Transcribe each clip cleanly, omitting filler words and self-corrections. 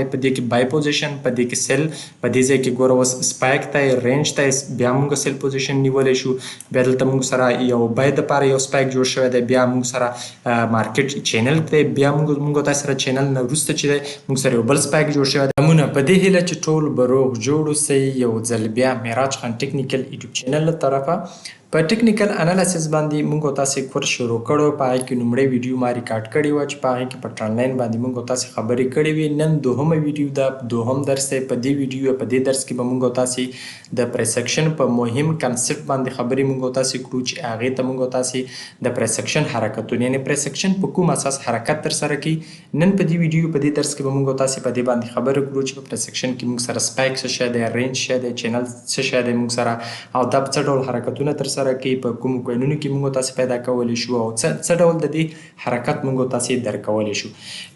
په دې کې بای پوزیشن، په دې کې سیل، په دې ځای کې ګوره اوس سپایک ته رینج ته بیا موږ سیل پوزیشن نیولی شو. بیا دلته موږ سره یو بای دپاره یو سپایک جوړ شوی دی. بیا موږ سره مارکیټ چینل دی. بیا موږ تاسو سره چینل نه وروسته چې دی موږ سره یو بل سپایک جوړ شوی دی. امونه په دې هیله چې ټول به روغ جوړ اوسئ. یو ځل بیا معراج خان ټیکنیکل یوټیوب چینل له طرفه په ټیکنیکل انالیسس باندې موږ تاسو کورس شروع کړو. په هغې کې لومړی ویډیو ما ریکارډ کړې وه چې په هغې کې په ټرن لاین باندې موږ تاسو خبرې کړې وې. نن دوهمه ویډیو ده، دوهم درس دی. په دې ویډیو په دې درس کې به موږ تاسو د پریسکشن په مهم کنسپټ باندې خبرې موږ تاسو کړو چې هغې ته موږ تاسو د پریسکشن حرکتونه یعنې پریسکشن په کوم اساس حرکت ترسره کوي. نن په دې ویډیو په دې درس کې به موږ تاسو په دې باندې خبرې کړو چې په پریسکشن کې موږ سره سپایک څه شی دی، رینج څه دی، چینل څه شی دی موږ سره، او دا په څه ډول حرکتونه ترسره کوي، په کوم کوینونو کې موږ تاسو پیدا کولی شو، او څه ډول د دې حرکت موږ تاسو درکولی شو.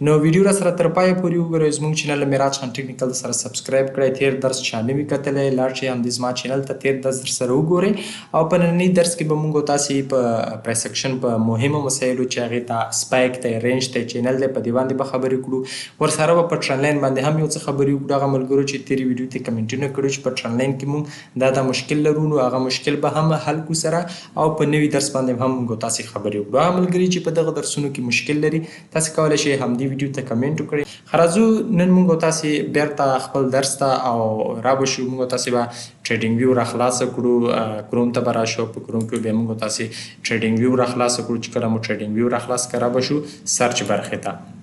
نو ویډیو را سره تر پایه پورې وګورئ. زموږ چینل معراج خان ټیکنیکل سره سبسکرایب کړئ. تیر درس چا نه وي کتلی لاړ شئ همدې زما چینل ته تیر درس درسره وګورئ. او په ننني درس کې به موږ تاسو په پریسکشن په مهمو مسایلو چې هغې ته سپایک دی، رینج دی، چینل دی، په دې باندې به خبرې کړو. ورسره به په ټرن لاین باندې هم یو څه خبرې وکړو. هغه ملګرو چې تېرې ویډیو ته کمنټونه کړي چې په ټرن لاین کې موږ دا مشکل لرو، نو هغه مشکل به هم حل کړو سره، او په نوي درس باندې هم موږ تاسو خبرې وکړو. هغه ملګري چې په دغه درسونو کې مشکل لري تاسو کولی شئ همدې ویډیو ته کمنټ وکړئ. راځو نن موږ تاسو بیرته خپل درس ته او رابشو. موږ تاسو به ټریډینګ ویو را خلاصه کړو. کروم ته به راشو. په کروم کې بیا موږ تاسو ټریډینګ ویو را خلاصه کړو. چې کله مو ټریډینګ ویو را خلاص کړه رابشو سرچ برخې ته.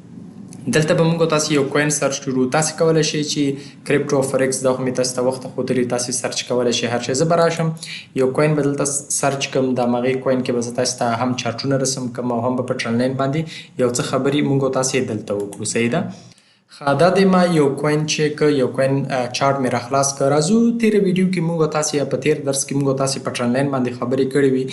دلته به موږ تاسو یو کوین سرچ کړو. تاسو کولی شئ چې کریپټو فورکس دا خو مې تاسو ته وخته ښودلي، تاسو سرچ کولی شئ هر شی. زه به راشم یو کوین به دلته سرچ کړم. د همغې کوین کې به زه تاسو ته هم چارټونه رسم کړم او هم به په ټرن لاین باندې یو څه خبرې موږ تاسو دلته وکړو. صحیح ده؟ ښه، دا دی ما یو کوین چیک یو کوین چارټ مې را خلاص کړ. راځو تېره ویډیو کې موږ تاسو یا په تېر درس کې موږ تاسو په ټرن لاین باندې خبرې کړې وي.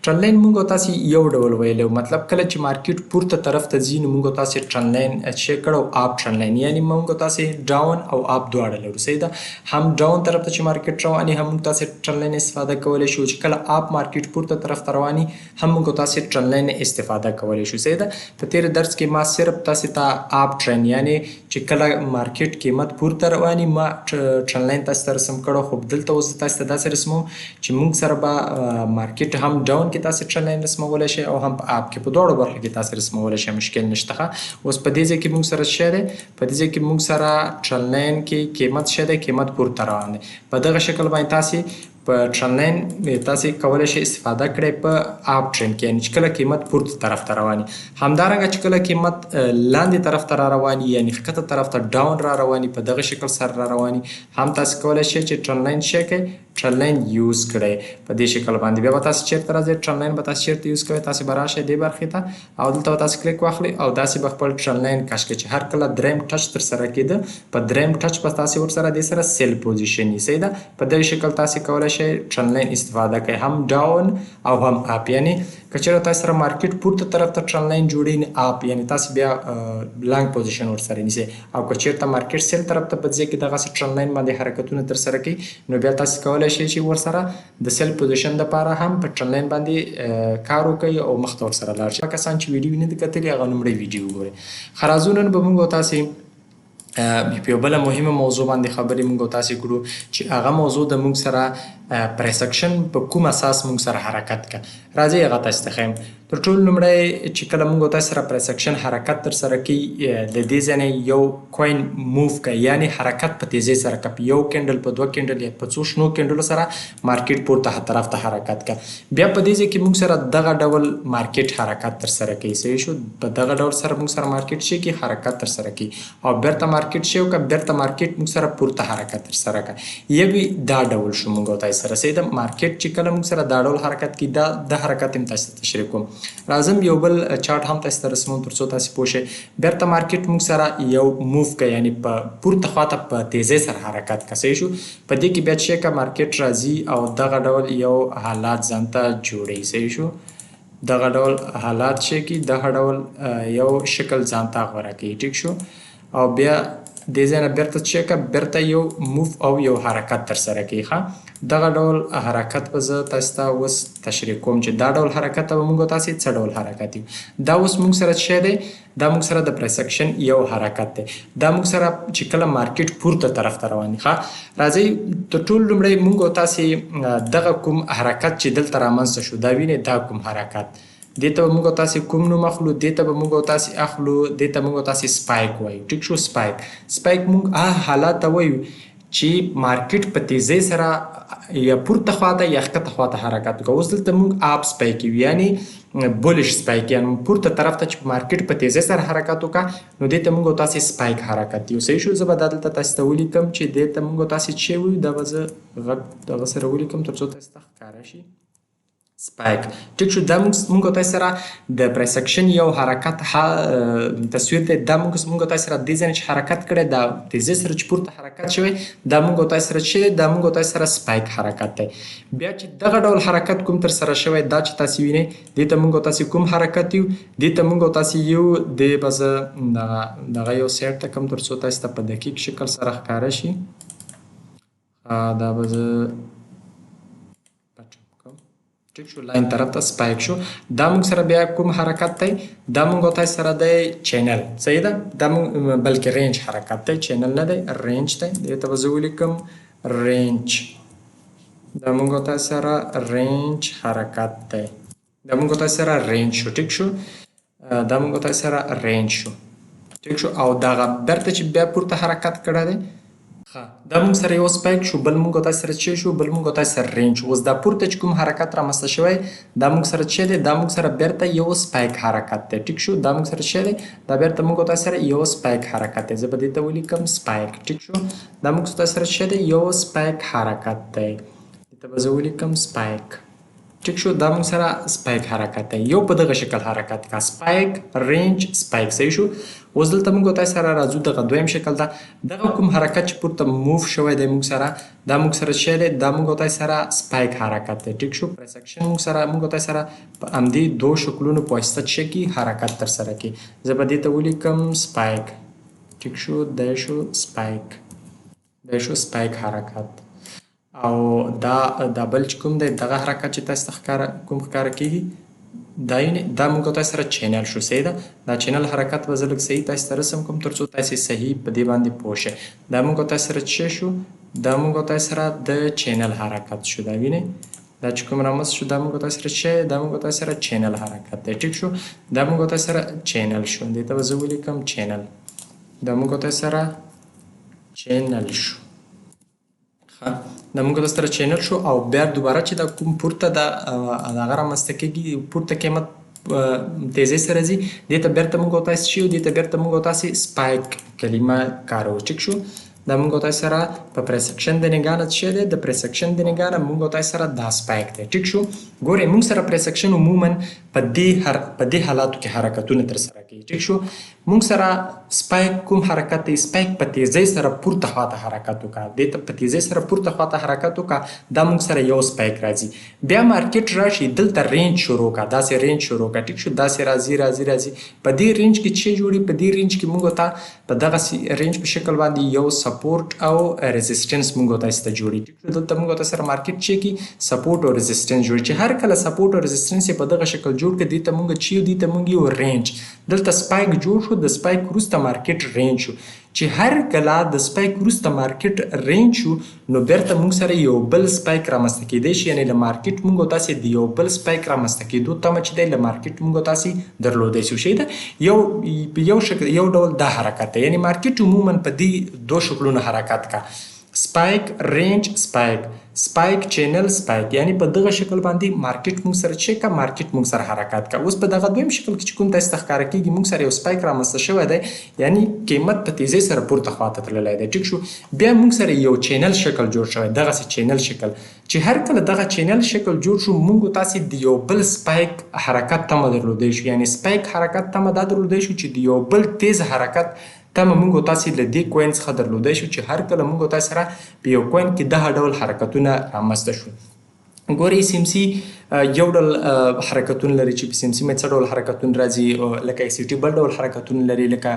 ټرن لاین موږ تاسو یو ډول ویلی وو، مطلب کله چې مارکیټ پورته طرف ته ځي نو موږ تاسو ټرن لاین چیک کړو، آپ ټرن لاین، یعنی موږ تاسو ډاون او آپ دواړه لرو. صحیح ده؟ هم ډاون طرف ته چې مارکیټ رواني هم موږ تاسو ټرن لاین استفاده کولی شو. چې کله آپ مارکیټ پورته طرف ته رواني هم موږ تاسو ټرن لاین استفاده کولی شو. صحیح ده؟ په تېر درس کې ما صرف تاسو ته آپ ټرن یعنی چې کله مارکیټ قیمت پورته رواني ما ټرن لاین تاسو ته رسم کړو. خو دلته اوس تاسو ته داسې رسمو چې موږ سره به مارکیټ هم ډاون کې تاسو ټرن لاین رسمولی شئ او هم په آپ کې په دواړو برخو کې تاسو رسمولی شئ، مشکل نشته. اوس په دې ځای کې موږ سره څه دی؟ په دې ځای کې موږ سره ټرن لاین کې قیمت څه دی؟ قیمت پورته روان دی. په دغه شکل باندې تاسو په ټرن لاین تاسو کولی شئ استفاده کړئ په آپ ټرن کې، یعنې چې کله قیمت پورته طرف ته رواني. همدارنګه چې کله قیمت لاندې طرف ته را رواني یعنې ښکته طرف ته ډاون را رواني، په دغه شکل سره را رواني، هم تاسو کولی شئ چې ټرن لاین څه کړئ؟ ټرن لاین یوز کړئ په دې شکل باندې. بیا به تاسو چېرته راځئ؟ ټرن لاین به تاسو چېرته یوز کوئ؟ تاسو به راشئ دې برخې ته او دلته به تاسو کلیک واخلئ او داسې به خپل ټرن لاین کش کړئ چې هر کله دریم ټچ ترسره کېده په دریم ټچ به تاسو ورسره دې سره سیل پوزیشن یي. صحیح ده؟ په دغه شکل تاسو کولی شئ ټرن لاین استفاده کوي، هم ډاون او هم آپ. یعنې که چېرته تاسو سره مارکیټ پورته طرف ته ټرن لاین جوړوي نو آپ، یعنې تاسو بیا لانګ پوزیشن ورسره نیسئ. او که چېرته مارکیټ سیل طرف ته په ځای کې دغسې ټرن لاین باندې حرکتونه ترسره کوي نو بیا تاسو کولی شئ چې ورسره د سیل پوزیشن دپاره هم په ټرن لاین باندې کار وکړئ او مخته ورسره لاړ شئ. کسان چې ویډیو نه دي کتلي هغه لومړی ویډیو وګورئ. ښه، راځو نن به موږ تاسې په یو بله مهمه موضوع باندې خبرې موږ تاسې کړو چې هغه موضوع د موږ سره پریسکشن په کوم اساس موږ سره حرکت کوي. راځئ هغه تاسو ته ښیم. تر ټولو لومړی چې کله موږ تاسو سره پریسکشن حرکت ترسره کوي د دې ځای نه یو کوین موو کوي، یعنې حرکت په تیزۍ سره کوي. یو کینډل په 2 کینډل یا په څو شنو کینډلو سره مارکیټ پورته طرف ته حرکت کوي. بیا په دې ځای کې موږ سره دغه ډول مارکیټ حرکت ترسره کوي. صحیح شو؟ په دغه ډول سره موږ سره مارکیټ شي کې حرکت ترسره کوي او بیرته مارکیټ شي وکړه بیرته مارکیټ موږ سره پورته حرکت ترسره کوي. یوي دا ډول شو موږ تاسو سره. صحیح ده؟ مارکیټ چې کله موږ سره دا ډول حرکت کوي دا د حرکت هم تاسو ته تشریح کوم. راځم یو بل چارټ هم تاسو ته رسموم تر څو تاسو پوه شئ. بیرته مارکیټ موږ سره یو موو کوي، یعنې په پورته خواته په تیزۍ سره حرکت کوي. صحیح شو؟ په دې کې بیا چې که مارکیټ راځي او دغه ډول یو حالات ځان ته جوړوي. صحیح شو؟ دغه ډول حالات چې دغه ډول یو شکل ځان ته غوره کوي. ټیک شو؟ او بیا دې ځای نه بیرته څه که بیرته یو موف او یو حرکت ترسره کوي ښه دغه ډول حرکت به زه تاسو ته اوس تشریح کوم چې دا ډول حرکت به موږ تاسې څه ډول حرکت یو دا اوس موږ سره څه دی دا موږ سره د پرایس اکشن یو حرکت دی دا موږ سره چې کله مارکیټ پورته طرف ته روان دی ښه راځئ تر ټولو لومړی موږ تاسې دغه کوم حرکت چې دلته رامنځته شو دا وینئ دا کوم حرکت دې ته به موږ تاسې کوم نوم اخلو دې ته به موږ تاسې اخلو دې ته موږ تاسې سپایک وایو ټیک شو سپایک موږ هغه حالات ته وایو چې مارکیټ په تیزۍ سره یا پورته خواته یا ښکته خواته حرکت وکړي اوس دلته موږ آپ سپایک یو یعنی بولش سپایک یعنی پورته طرف ته چې مارکیټ په تیزۍ سره حرکت وکړه نو دې ته موږ تاسې سپایک حرکت یو صحیح شو زه به دا دلته تاسې ته ولیکم چې دې ته موږ تاسې چې وایو دا به زه غږ دغه سره ولیکم تر څو تاسې ته ښکاره شي سپایک ټیک شو دا موږ تاسې سره د پرایس اکشن یو حرکت تصویر دی دا موږ تاسې سره دې ځای نه چې حرکت کړی دا تیزۍ سره چې پورته حرکت شوی دا موږ تاسې سره چې دا موږ تاسې سره سپایک حرکت دی بیا چې دغه ډول حرکت کوم ترسره شوی دا چې تاسې وینئ دې ته موږ تاسې کوم حرکت یو دې ته موږ تاسې یو دې به زه دغه یو سایډ ته کوم تر څو تاسې ته په دقیق شکل سره ښکاره شي دا به زه ټیک شو لاین طرف ته سپایک شو دا موږ سره بیا کوم حرکت دی دا موږ تاسې سره دی چینل صحیح ده دا موږ بلکې رینج حرکت دی چینل نه دی رینج دی دې ته به زه ولیکم رینج دا موږ تاسې سره رینج حرکت دی دا موږ تاسې سره رینج شو ټیک شو دا موږ تاسې سره رینج شو ټیک شو او دغه بیرته چې بیا پورته حرکت کړی دی دا موږ سره یو سپایک شو بل موږ تاسې سره چې شو بل موږ تاسې سره رینج اوس دا پورته چې کوم حرکت رامنځته شوی دا موږ سره چې دی دا موږ سره بیرته یو سپایک حرکت دی ټیک شو دا موږ سره چې دی دا بیرته موږ تاسې سره یو سپایک حرکت دی زه به دې ته ولیکم سپایک ټیک شو دا موږ تاسې سره چې دی یو سپایک حرکت دی دې ته به زه ولیکم سپایک ټیک شو دا موږ سره سپایک حرکت دی یو په دغه شکل حرکت کا سپایک رینج سپایک صحیح شو اوس دلته موږ تاسې سره راځو دغه دویم شکل ده دغه کوم حرکت چې پورته موف شوی دی موږ سره دا موږ سره چې دی دا موږ تاسې سره سپایک حرکت دی ټیک شو پرایس اکشن موږ تاسې سره په همدې دو شکلونو په واسطه څه کړي حرکت ترسره کړي زه به دې ته ولیکم سپایک ټیک شو دا شو سپایک حرکت او دا بل چې کوم دی دغه حرکت چې تاسې ته ښکاره کېږي دا موږ تاسې سره چینل شو صحیح ده دا چینل حرکت به زه لږ صحیح تاسې ته رسم کوم تر څو تاسې صحیح په دې باندې پوه شئ دا موږ تاسې سره څه شو دا موږ تاسې سره د چینل حرکت شو دا وینئ دا چې کوم رامنځته شو دا موږ تاسې سره څه دا موږ تاسې سره چینل حرکت دی ټیک شو دا موږ تاسې سره چینل شو دې ته به زه ولیکم چینل دا موږ تاسې سره چینل شو دا موږ تاسې سره چینل شو او بیا دوباره چې دا کوم پورته دغه رامنځته کېږي پورته قیمت تیزۍ سره ځي دې ته بیرته موږ تاسې شي دې ته بیرته موږ تاسې سپایک کلمه کاروو ټیک شو دا موږ تاسې سره په پرایس اکشن د نګاه نه څه دی د پرایس اکشن د نګاه نه موږ تاسې سره دا سپایک دی ټیک شو ګورئ موږ سره پرایس اکشن عموما په دې حالاتو کې حرکتونه ترسره کوي ټیک شو موږ سره سپایک کوم حرکت دی سپایک په تیزۍ سره پورته خواته حرکت وکړه دې ته په تیزۍ سره پورته خواته حرکت وکړه دا موږ سره یو سپایک راځي بیا مارکیټ راشي دلته رینج شروع کړه داسې رینج شروع کړه ټیک شو داسې راځي په دې رینج کې چې جوړي په دې رینج کې موږ ته په دغه رینج په شکل باندې یو سپورټ او ریزسټنس موږ تاسې ته جوړي ټیک شو دلته موږ تاسې سره مارکیټ چې کې سپورټ او ریزسټنس جوړي چې هر کله سپورټ او ریزسټنس په دغه شکل جوړ کړي دې ته موږ یو رینج دلته سپایک جوړ شو د سپایک وروسته مارکیټ رینج شو چې هر کله د سپایک وروسته مارکیټ رینج شو نو بیرته موږ سره یو بل سپایک رامنځته کېدی شي یعنې له مارکیټ موږ تاسې د یو بل سپایک رامنځته کېدو تمه چې دی له مارکیټ موږ تاسې درلودی شو شي ده یو ډول دا حرکت دی یعنې مارکیټ عموما په دې دو شکلونو حرکت کا سپایک رینج سپایک چینل سپایک یعنی په دغه شکل باندې مارکیټ موږ سره چې کا مارکیټ موږ سره حرکت کا اوس په دغه دویم شکل کې چې کوم تاسې ته ښکاره کېږي موږ سره یو سپایک رامنځته شوی دی یعنی قیمت په تیزۍ سره پورته خواته تللی دی ټیک شو بیا موږ سره یو چینل شکل جوړ شوی دغسې چینل شکل چې هر کله دغه چینل شکل جوړ شو موږ تاسې د یو بل سپایک حرکت تمه درلودی شو یعنی سپایک حرکت تمه دا درلودی شو چې د یو بل تیز حرکت تمه موږ تاسې له دې کوین څخه درلودی شو چې هر کله موږ تاسې سره په یو کوین کې دغه ډول حرکتونه رامنځته شو ګورئ CMC یو ډول حرکتونه لري چې په CMC څه ډول حرکتونه راځي لکه XCT بل ډول حرکتونه لري لکه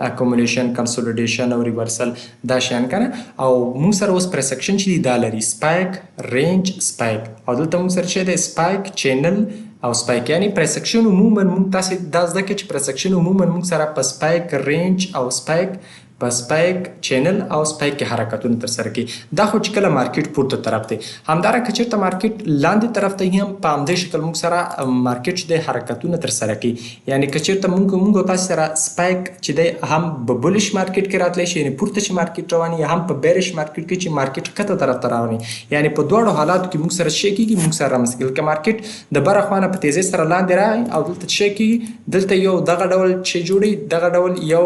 اکومولیشن کنسولیډیشن او ریورسل دا شیان کنه او موږ سره اوس پرسکشن چې دی دا لري سپایک رینج سپایک او دلته موږ سره چې دی سپایک چینل او سپایک یعنی پرسکشن عموما موږ تاسو دا زده کړئ چې پرسکشن عموما موږ سره په سپایک رینج او سپایک په سپایک چینل او سپایک کې حرکتونه تر سره کوي دا خو چې کله مارکیټ پورته طرف دی همدارنګه که چېرته مارکیټ لاندې طرف ته هم په همدې شکل موږ سره مارکیټ د حرکتونه تر سره کوي یعنی که چېرته موږ تاسو سره سپایک چې دی هم په بولش مارکیټ کې راتلی شي یعنی پورته چې مارکیټ رواني هم په بیرش مارکیټ کې چې مارکیټ کته طرف ته رواني یعنی په دواړو حالاتو کې موږ سره شی کېږي موږ سره رامنځته کېږي که مارکیټ د بره خوا نه په تیزۍ سره لاندې راغی او دلته شی کېږي دلته یو دغه ډول چې جوړي دغه ډول یو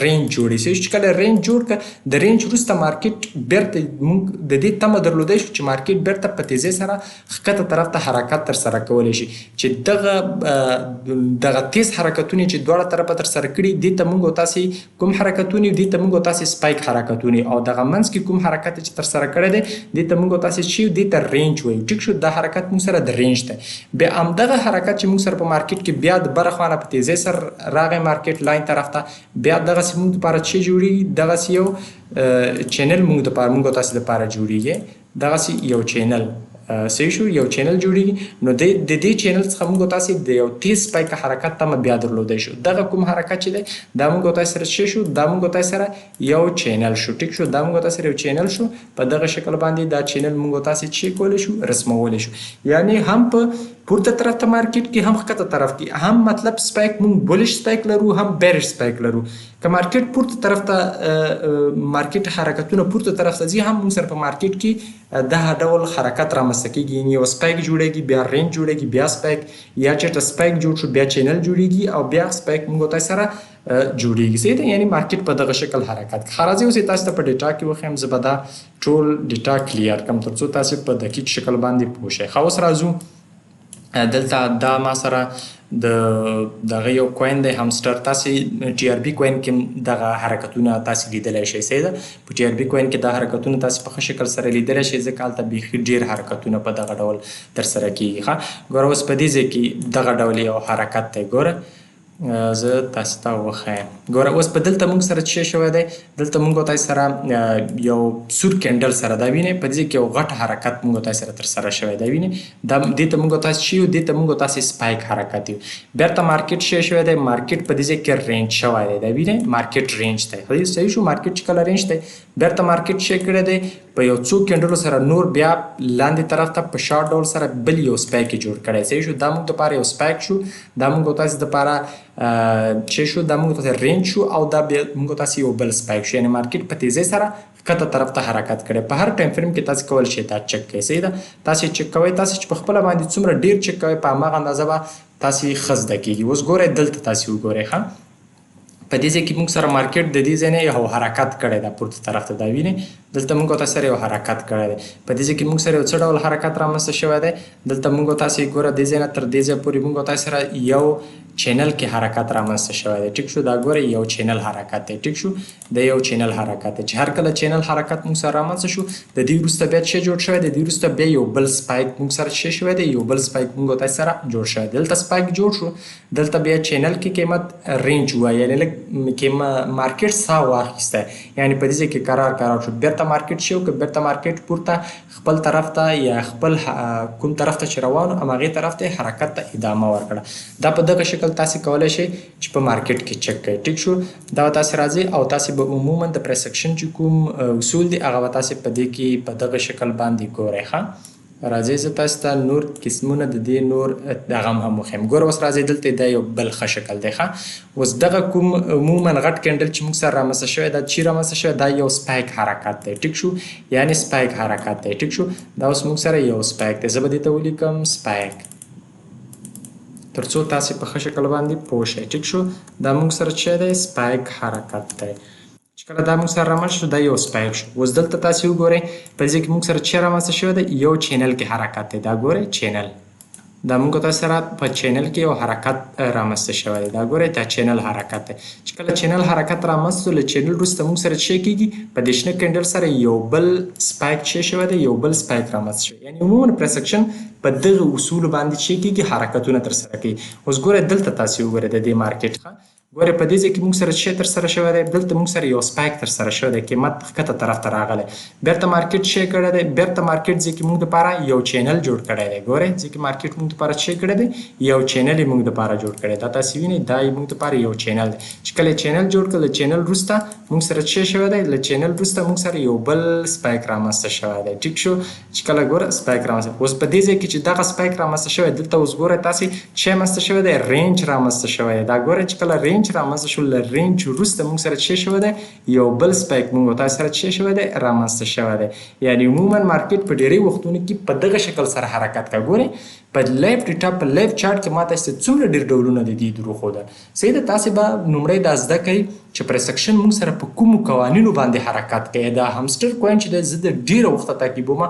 رینج جوړي چې کله رینج جوړ کړه د رینج وروسته مارکیټ بیرته موږ د دې تمه درلودی شو چې مارکیټ بیرته په تیزۍ سره ښکته طرف ته حرکت تر سره کولی شي چې دغه تیز حرکتونه چې دواړه طرفه تر سره کړي دې ته موږ تاسې کوم حرکتونه دې ته موږ تاسې سپایک حرکتونه او دغه منځ کې کوم حرکت چې تر سره کړی دی دې ته موږ تاسې چې دې ته رینج وایو ټیک شو دا حرکت موږ سره د رینج دی بیا همدغه حرکت چې موږ سره په مارکیټ کې بیا د بره خوا نه په تیزۍ سره راغی مارکیټ لاین طرف ته بیا دغسې موږ دپاره چې جوړېږي دغسې یو چینل موږ تاسې دپاره جوړېږي دغسې یو چینل صحیح شو یو چینل جوړېږي نو د دې چینل څخه موږ تاسې د یو تیز سپایک حرکت تمه بیا درلودی شو دغه کوم حرکت چې دی دا موږ تاسې سره څه شو دا موږ تاسې سره یو چینل شو ټیک شو دا موږ تاسې سره یو چینل شو په دغه شکل باندې دا چینل موږ تاسې څه کولی شو رسمولی شو یعنی هم په پورته طرف ته مارکیټ کې هم ښکته طرف کې هم مطلب سپایک موږ بولش سپایک لرو هم بیرش سپایک لرو که مارکیټ پورته طرف ته مارکیټ حرکتونه پورته طرف ته ځي هم موږ سره په مارکیټ کې دغه ډول حرکت رامنځته کېږي یعنې یو سپایک جوړېږي بیا رینج جوړېږي بیا سپایک یا چېرته سپایک جوړ شو بیا چینل جوړېږي او بیا سپایک موږ تاسې سره جوړېږي صحیح ده یعنی مارکیټ په دغه شکل حرکت کوي راځئ اوس یې تاسو ته په ډیټا کې وښیم زه به دا ټول ډیټا کلیر کړم تر څو تاسې په دقیق شکل باندې پوه شئ ښه اوس راځو دلته دا ما سره دغه یو کوین دی همسټر تاسې TRB کوین کې دغه حرکتونه تاسې لیدلی شئ صحیح ده په TRB کوین کې دا حرکتونه تاسې په ښه شکل سره لیدلی شئ ځکه هلته بیخي ډېر حرکتونه په دغه ډول ترسره کېږي ښه ګوره اوس په دې ځای کې دغه ډول یو حرکت دی ګوره زه تاسو ته وښیم ګوره اوس په دلته موږ سره څه شوی دی دلته موږ تاسې سره یو سور کینډل سره دا وینئ په دې کې یو غټ حرکت موږ تاسې سره ترسره شوی دی وینئ دا دې ته موږ تاسې چې یو دې ته موږ تاسې سپایک حرکت یو بیرته مارکیټ څه شوی دی مارکیټ په دې ځای کې رینج شوی دی دا وینئ مارکیټ رینج دی صحیح شو مارکیټ چې کله رینج دی بیرته مارکیټ څه کړی دی په یو څو کینډلو سره نور بیا لاندې طرف ته په شارټ ډول سره بل یو سپایک یې جوړ کړی صحیح شو دا موږ دپاره یو سپایک شو دا موږ تاسې دپاره چې شو دا موږ تاسې رینج شو او دا بیا موږ تاسې یو بل سپایک شو یعنې مارکیټ په تیزۍ سره ښکته طرف ته حرکت کړی په هر ټایم فریم کې تاسې کولی شئ دا چک کوئ صحیح ده تاسې چک کوئ تاسې چې په خپله باندې څومره ډېر چک کوئ په هماغه اندازه به تاسې ښه زده کېږي اوس ګورئ دلته تاسې وګورئ ښه په دې ځای کې موږ سره مارکیټ د دې ځای نه یو حرکت کړی ده پورته طرف ته دا وینئ دلته موږ تاسې سره یو حرکت کړی دی په دې ځای کې موږ سره یو څه ډول حرکت رامنځته شوی دی دلته موږ تاسې ګوره دې ځای نه تر دې ځای پورې موږ تاسې سره یو چینل کې حرکت رامنځته شوی دی ټیک شو دا ګوره یو چینل حرکت دی ټیک شو د یو چینل حرکت دی چې هر کله چینل حرکت موږ سره رامنځته شو د دې وروسته بیا څه جوړ شوی دی د دې وروسته بیا یو بل سپایک موږ سره څه شوی دی یو بل سپایک موږ تاسې سره جوړ شوی دی دلته سپایک جوړ شو دلته بیا چینل کې قیمت رینج وایي یعنې لږ مارکیټ ساه واخیسته یعنې په دې ځای کې قرار شو بیرته مارکیټ شو که بیرته مارکیټ پورته خپل طرف ته یا خپل کوم طرف ته چې روان و هماغې طرف ته حرکت ته ادامه ورکړه دا په دغه شکل تاسې کولی شئ چې په مارکیټ کې چک کړئ ټیک شو دا به تاسې راځئ او تاسې به عموما د پرسکشن چې کوم اصول دي هغه به تاسې په دې کې په دغه شکل باندې ګورئ ښه راځئ زه تاسو ته نور قسمونه د دې نور دغه هم وښیم ګوره اوس راځئ دلته دا یو بل ښه شکل دی ښه اوس دغه کوم عموما غټ کینډل چې موږ سره رامنځته شوی دا چې رامنځته شوی دا یو سپایک حرکت دی ټیک شو یعنې سپایک حرکت دی ټیک شو دا اوس موږ سره یو سپایک دی زه به دې ته ولیکم سپایک تر څو تاسې په ښه شکل باندې پوه شئ ټیک شو دا موږ سره څه دی سپایک حرکت دی چې کله دا موږ سره رامنځته شو دا یو سپایک شو اوس دلته تاسې وګورئ په دې کې موږ سره څه رامنځته شوی دی یو چینل کې حرکت دی دا ګورئ چینل دا موږ تاسو سره په چینل کې یو حرکت رامنځته شوی دی. دا ګورئ دا چینل حرکت دی. چې کله چینل حرکت رامنځته له چینل وروسته موږ سره څه کېږي په دې شنه کینډل سره یو بل سپایک څه شوی دی، یو بل سپایک رامنځته شوی. یعنې عموما پرسکشن په دغه اصولو باندې څه کېږي حرکتونه ترسره کوي. اوس ګورئ دلته تاسې وګورئ د دې مارکیټ ښه ګورئ په دې ځای کې موږ سره څه ترسره شوی دی، دلته موږ سره یو سپایک ترسره شوی دی، قیمت ښکته طرف ته راغلی. بیرته مارکیټ څه کړی دی، بیرته مارکیټ ځای کې موږ دپاره یو چینل جوړ کړی دی. ګورئ ځای کې مارکیټ موږ دپاره څه کړی دی، یو چینل یې موږ دپاره جوړ کړی دی. دا تاسې وینئ دا یې موږ دپاره یو چینل دی. چې کله یې چینل جوړ کړ له چینل وروسته موږ سره څه شوی دی، له چینل وروسته موږ سره یو بل سپایک رامنځته شوی دی. ټیک شو. چې کله ګوره سپایک رامنځته اوس په دې ځای کې چې دغه سپایک رامنځته شوی دلته اوس ګوره تاسې څه رامنځته شوی دی، رینج رامنځته شوی دی. دا ګوره چې کله رینج رامنځته شو له رینج وروسته موږ سره څه شوی دی، یو بل سپایک موږ تاسو سره څه شوی دی رامنځته شوی دی. یعنې عموما مارکیټ په ډېری وختونو کې په دغه شکل سره حرکت کوي. ګورئ په لیف ډیټا په لیف چارټ کې ما تاسو ته څومره ډېر ډولونه د دې وروښودل. صحیح ده. تاسې به لومړی دا زده کوئ چې پرسکشن موږ سره په کومو قوانینو باندې حرکت کوي. دا همسټر کوین چې دی زه د ډېره وخته تعقیبوم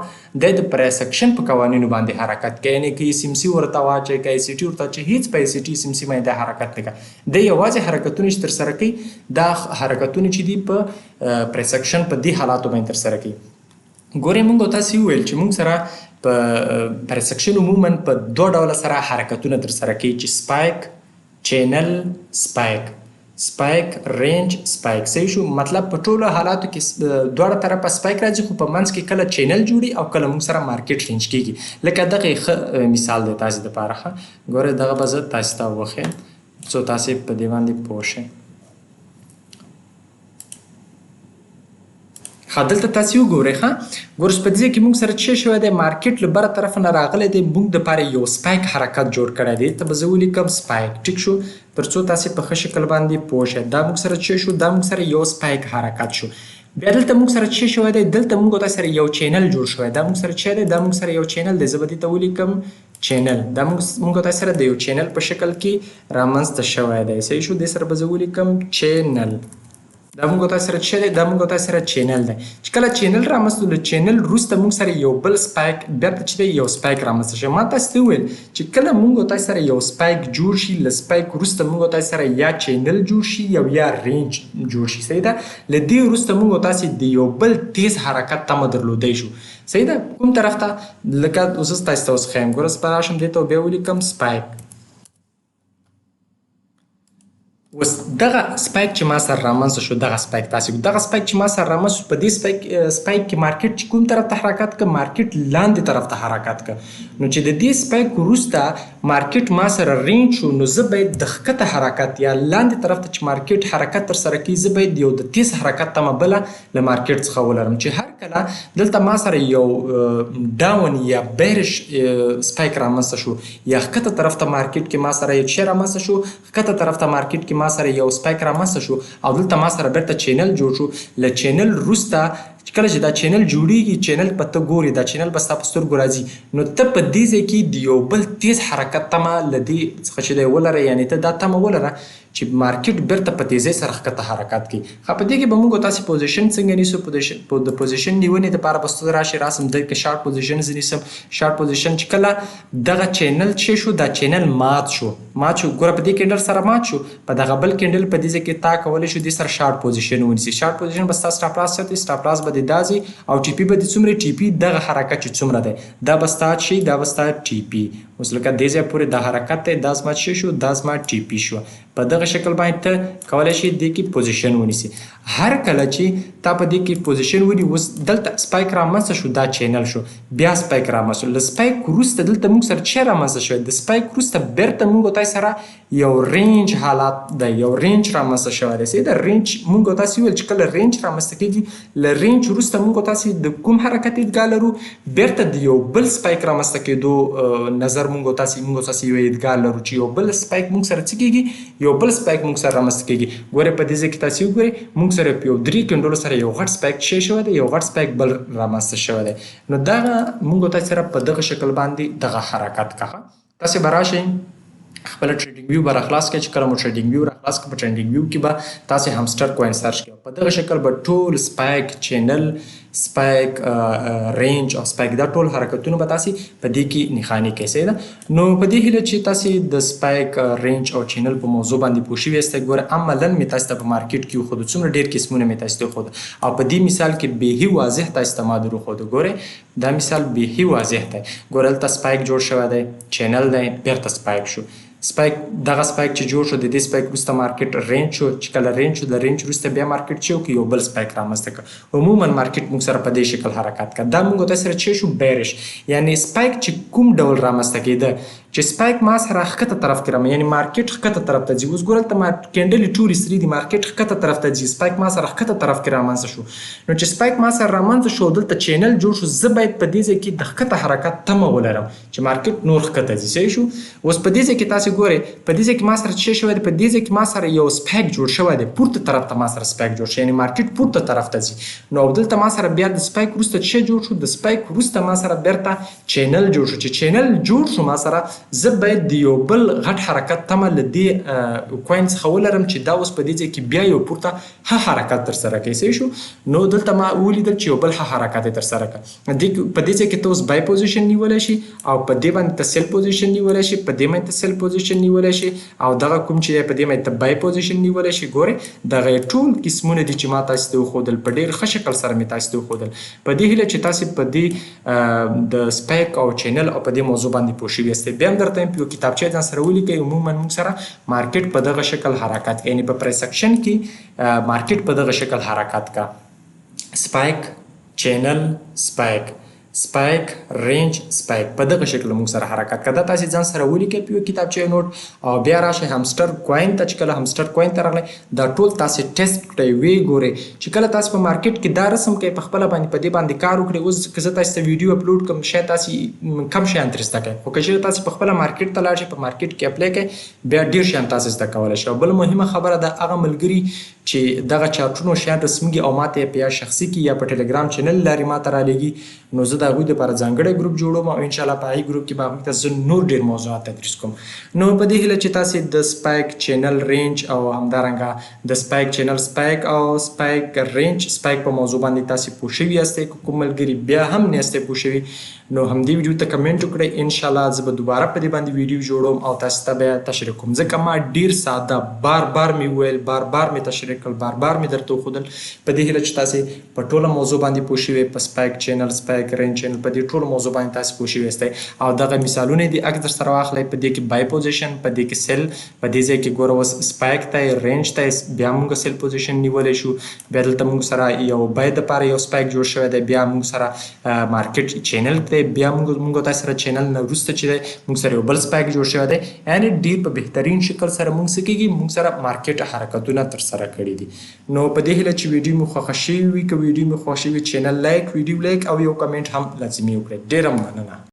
دی د پرسکشن په قوانینو باندې حرکت کوي. یعنې که یې سیمسي ورته واچوئ که یې سي ټي ورته واچوئ هېڅ په یې سي ټي سیمسي باندې دا حرکت نه کوي. دی یوازې حرکتونه چې ترسره کوي دا حرکتونه چې دي په پرسکشن په دې حالاتو باندې ترسره کوي. ګورئ موږ تاسې وویل چې موږ سره په پرسکشن عموما په دوه ډوله سره حرکتونه ترسره کوي چې سپایک، چینل، سپایک، سپایک، رینج، سپایک. صحیح شو. مطلب په ټولو حالاتو کې دواړه طرفه سپایک راځي خو په منځ کې کله چینل جوړي او کله موږ سره مارکیټ رینج کېږي. لکه دغه ښه مثال دی تاسې دپاره. ګورئ دغه به زه تاسې ته وښیم څو تاسې په دې باندې پوه شئ. دلته تاسې وګورئ ښه ګوره په دې کې موږ سره څه شوی دی، مارکیټ له بره طرفه نه راغلی دی، موږ دپاره یو سپایک حرکت جوړ کړی دی. ته به زه ولیکم سپایک. ټیک شو. تر څو تاسې په ښه شکل باندې پوه شئ. دا موږ سره څه شو، دا موږ سره یو سپایک حرکت شو. بیا دلته موږ سره څه شوی دی، دلته موږ تاسې سره یو چینل جوړ شوی. دا موږ سره څه دی، دا موږ سره یو چینل دی. زه به دې ته ولیکم چینل. دا موږ تاسې سره د یو چینل په شکل کې رامنځته شوی دی. صحیح شو. دې سره به زه ولیکم چینل. دا موږ تاسو سره څه دی، دا موږ تاسو سره چینل دی. چې کله چینل رامنځته له چینل وروسته موږ سره یو بل سپایک بیرته چې دی یو سپایک رامنځته شوی. ما تاسو ته وویل چې کله موږ تاسو سره یو سپایک جوړ شي له سپایک وروسته موږ تاسو سره یا چینل جوړ شي یا رینج جوړ شي. صحیح ده. له دې وروسته موږ تاسو د یو بل تیز حرکت تمه درلودی شو. صحیح ده. کوم طرف ته لکه اوس تاسو ته اوس ښیم. ګوره زه به راشم دې ته بیا ولیکم سپایک. اوس دغه سپایک چې ما سره رامنځته شو دغه سپایک تاسې دغه سپایک چې ما سره رامنځته شو په دې سپایک کې مارکیټ چې کوم طرف ته حرکت که مارکیټ لاندې طرف ته حرکت که. نو چې د دې سپایک وروسته مارکیټ ما سره رینج شو نو زه باید د ښکته حرکت یا لاندې طرف ته چې مارکیټ حرکت ترسره کوي زه باید یو د تیز حرکت تمه بله له مارکیټ څخه ولرم. چې هر کله دلته ما سره یو ډاون یا بیرش سپایک رامنځته شو یا ښکته طرف ته مارکیټ کې ما سره یو څه رامنځته شو، ښکته طرف ته مارکیټ کې ما سره یو سپایک رامنځته شو او دلته ما سره بیرته چینل جوړ شو. له چینل وروسته کله چې دا چینل جوړیږي چینل په ته ګورې دا چینل به ستا په سترګو راځي نو ته په دې ځای کې د یو بل تیز حرکت تمه له دې څخه چې دی ولره. یعنې ته دا تمه ولره چې مارکیټ بیرته په تیزۍ سره ښکته حرکت کوي. په دې کې به موږ تاسې پوزیشن څنګه نیسو. د پوزیشن نیونې دپاره به ستاسو راشي راسم دی که شارټ پوزیشن زه نیسم. شارټ پوزیشن چې کله دغه چینل څه شو دا چینل مات شو ګوره په دې کینډل سره مات شو په دغه بل کینډل په دې ځای کې تا کولی شو دې سره شارټ پوزیشن ونیسي. شارټ پوزیشن به ستا سټاپ لاس ساتي. سټاپ لاس به دې دا ځي او ټي پي به دې څومره ټي پي دغه حرکت چې څومره دی دا به ستا شي دا به ستا ټي پي. اوس لکه دې ځای پورې دا حرکت دی دا زما څه شو دا زما ټي پي شو. په دغه شکل باندې ته کولی شي دې کې پوزیشن ونیسي. هر کله چې تا په دې کې پوزیشن ونی اوس دلته سپایک رامنځته شو دا چینل شو بیا سپایک رامنځته شو. له سپایک وروسته دلته موږ سره څه رامنځته شوی د سپایک وروسته بیرته موږ تاسې سره یو رینج حالات دی یو رینج رامنځته شوی دی. صحیح ده. رینج موږ تاسې ویل چې کله رینج رامنځته کېږي له رینج وروسته موږ تاسې د کوم حرکت ادګاه لرو بیرته د یو بل سپایک رامنځته کېدو نظر موږ تاسې یو ادګاه لرو چې یو بل سپایک موږ سره څه کېږي یو بل سپایک موږ سره رامنځته کېږي. ګورئ په دې ځای کې تاسې وګورئ موږ سره په یو 3 کینډلو سره یو غټ سپایک څه شوی دی یو غټ سپایک بل رامنځته شوی دی. نو دغه موږ تاسې سره په دغه شکل باندې دغه حرکت کوه. تاسې به راشئ خپل ټریډینګ ویو به راخلاص کړئ. چې کله مو ټریډینګ ویو راخلاص کړئ په ټریډینګ ویو کې به تاسې همسټر کوین سرچ کړئ. په دغه شکل به ټول سپایک چینل سپایک رینج او سپایک دا ټول حرکتونه به تاسو په دې کې نښاني کیسه ده. نو په دې هیله چې تاسو د سپایک رینج او چینل په موضوع باندې پوه شوي یاست. ګوره عملاً مې تاسو ته په مارکیټ کې وښودو څومره ډېر قسمونه مې تاسو ته وښوده او په دې مثال کې بیخي واضح تاسو ته ما در وښودو. ګوره دا مثال بیخي واضح دی. ګوره هلته سپایک جوړ شوی دی، چینل دی، بیرته سپایک شو. سپایک دغه سپایک چې جوړ شو د دې سپایک وروسته مارکیټ رینج شو. چې کله رینج شو د رینج وروسته بیا مارکیټ چې وکړي یو بل سپایک رامنځته کړه. عموما مارکیټ موږ سره په دې شکل حرکت کوي. دا موږ ته سره چې شو بیرش، یعنی سپایک چې کوم ډول رامنځته کېده چې سپایک ما سره ښکته طرف کې رامنځته، یعنی مارکیټ ښکته طرف ته ځي. اوس ګوره هلته کینډلې ټولې سرې دي، مارکیټ ښکته طرف ته ځي، سپایک ما سره ښکته طرف کې رامنځته شو. نو چې سپایک ما سره رامنځته شو دلته چینل جوړ شو، زه باید په دې ځای کې د ښکته حرکت تمه ولرم چې مارکیټ نور ښکته ځي. صحیح شو. اوس په دې ځای کې تاسو ګورئ په دې ځای کې ما سره څه شوی دی، په دې ځای کې ما سره یو سپایک جوړ شوی دی، پورته طرف ته ما سره سپایک جوړ شوی، یعنی مارکیټ پورته طرف ته ځي. نو دلته ما سره بیا د سپایک وروسته څه جوړ شو، د سپایک وروسته ما سره بیرته چینل جوړ شو. چې چینل جوړ شو ما سره، زه باید د یو بل غټ حرکت تمه له دې کوین څخه ولرم چې دا اوس په دې ځای کې بیا یو پورته ښه حرکت ترسره کوي. صحیح شو. نو دلته ما ولیدل چې یو بل ښه حرکت یې ترسره کړه. په دې ځای کې ته اوس بای پوزیشن نیولی شي او په دې باندې ته سیل پوزیشن نیولی شي، په دې باندې ته سیل پوزیشن نیولی شي او دغه کوم چې په دې باندې ته بای پوزیشن نیولی شي. ګورئ دغه ټول قسمونه دي چې ما تاسو ته وښودل، په ډېر ښه شکل سره مې تاسو ته وښودل. په دې هیله چې تاسو په دې د سپایک او چینل او په دې موضوع باندې پوه شوي یاست. بیا هم درته وایم په یو کتابچه ځان سره ولیکئ. عموما موږ سره مارکیټ په دغه شکل حرکت کوي، یعنی په پرایس اکشن کې مارکیټ په دغه شکل حرکت کا. سپایک، چینل، سپایک، سپایک، رینج، سپایک، په دغه شکل موږ سره حرکت کوي. دا تاسو ځان سره ولیکئ په یو کتابچه نوټ او بیا راشئ همسټر کوین ته. چې کله همسټر کوین ته راغلی دا ټول تاسو ټیسټ کړئ، ویې ګورئ چې کله تاسو په مارکیټ کې دا رسم کوئ په خپله باندې په دې باندې کار وکړئ. اوس که زه تاسو ته ویډیو اپلوډ کړم شاید تاسو کم شیان ترې زده کوئ، خو که چېرې تاسو په خپله مارکیټ ته لاړ شئ، په مارکیټ کې اپلای کوئ، بیا ډېر شیان تاسو زده کولی شئ. او بله مهمه خبره ده، هغه ملګري چې دغه چارټونو شیان رسمیږي او ماته یې په یا شخصي کې یا په ټلیګرام چینل لارې ماته رالیږي، نو زه د هغوی دپاره ځانګړی ګروپ جوړوم او انشاءالله په هغې ګروپ کې به هغوی ته زه نور ډېر موضوعات تدریس کوم. نو په دې هیله چې تاسې د سپایک، چینل، رینج او همدارنګه د سپایک، چینل، سپایک او سپایک رینج سپایک په موضوع باندې تاسې پوه شوي یاستئ. که کوم ملګري بیا هم نه یاستئ پوه شوي نو همدې ویډیو ته کمنټ وکړئ. انشاءالله زه به دوباره په دې باندې ویډیو جوړوم او تاسو ته بیا تشریح کوم. ځکه ما ډېر ساده بار بار مې وویل، بار بار مې تشریح کړل، بار بار مې درته وښودل. په دې هیله چې تاسې په ټوله موضوع باندې پوه شوي، په سپایک، چینل، سپایک، رینج چینل، په دې ټولو موضوع باندې تاسو پوه شوي یاستئ. او دغه مثالونه دي اکثر سره واخلئ. په دې کې بای پوزیشن، په دې کې سیل، په دې ځای کې ګوره اوس سپایک ته رینج ته بیا موږ سیل پوزیشن نیولی شو. بیا دلته موږ سره یو بای دپاره یو سپایک جوړ شوی دی، بیا موږ سره مارکیټ چینل دی، بیا موږ تاسو سره چینل نه وروسته چې دی موږ سره یو بل سپایک جوړ شوی دی. یعنې ډېر په بهترین شکل سره موږ څه کېږي، موږ سره مارکیټ حرکتونه ترسره کړي دي. نو په دې هیله چې ویډیو مو خوښه شوې وي، که ویډیو مو خوښه شوې چینل لایک، ویډیو لایک او یو کمنټ هم لازمي وکړئ. ډېره مننه.